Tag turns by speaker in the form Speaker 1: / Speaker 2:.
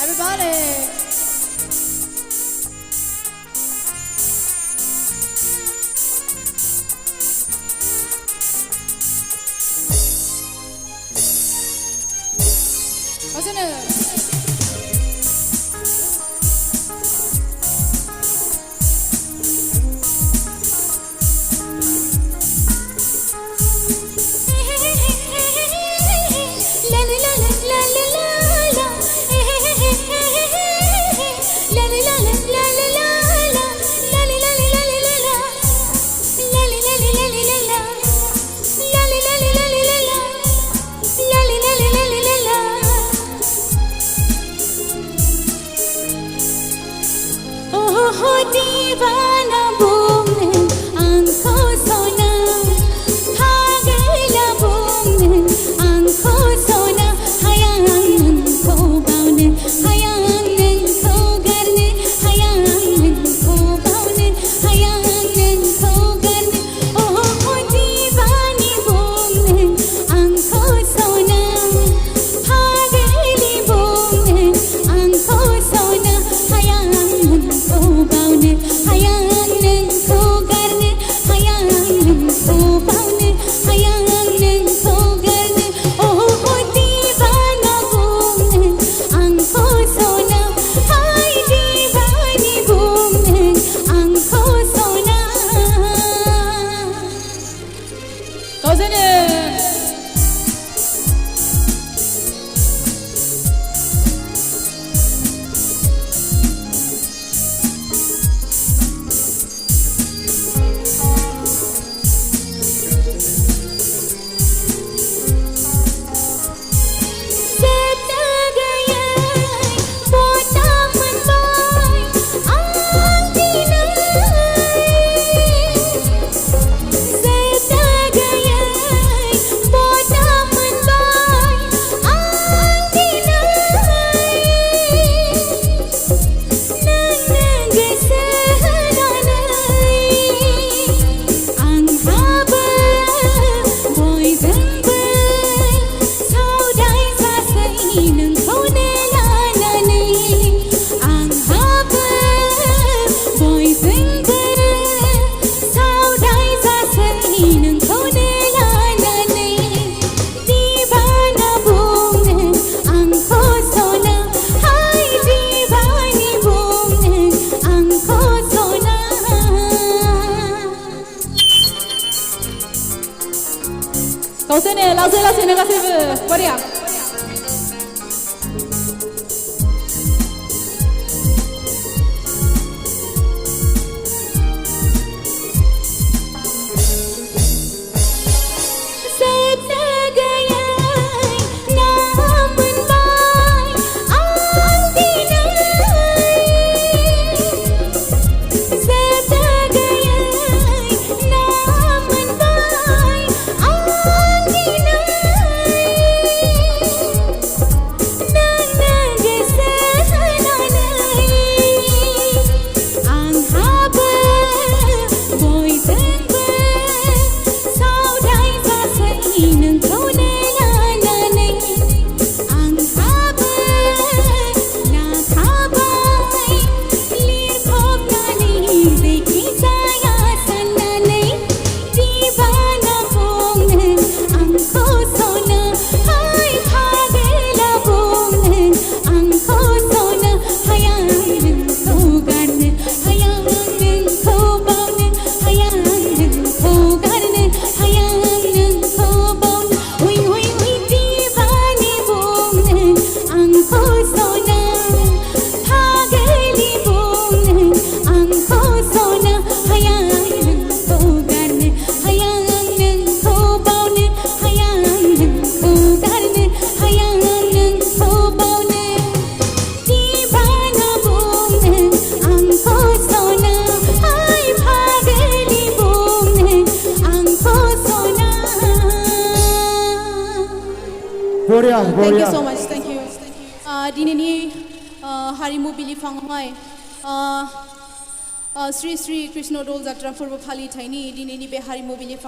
Speaker 1: Happy birthday. What's in it?
Speaker 2: दीवाना बोलने आंखों सोना भागेला बोलने आंखों सोना हयान को बाउने हयान को करने हयान को बाउने हयान को करने ओह दीवानी बोलने आंखों सोना भागेली बोलने आंखों सोना हयान को बाउने हयान को करने हयान को बाउने हयान को करने ओह दीवाना बोलने आंखों सोना हाय दीवानी बोलने आंखों सोना
Speaker 1: What's in it? Kau sini, langsung kasih beriak. Thank you so much. Thank you. Dinini Harimu Bilifang Hoi. Sri Sri Krishna Dol Jatra Purba Phali Thaini Dinini Be Harimu Bilifang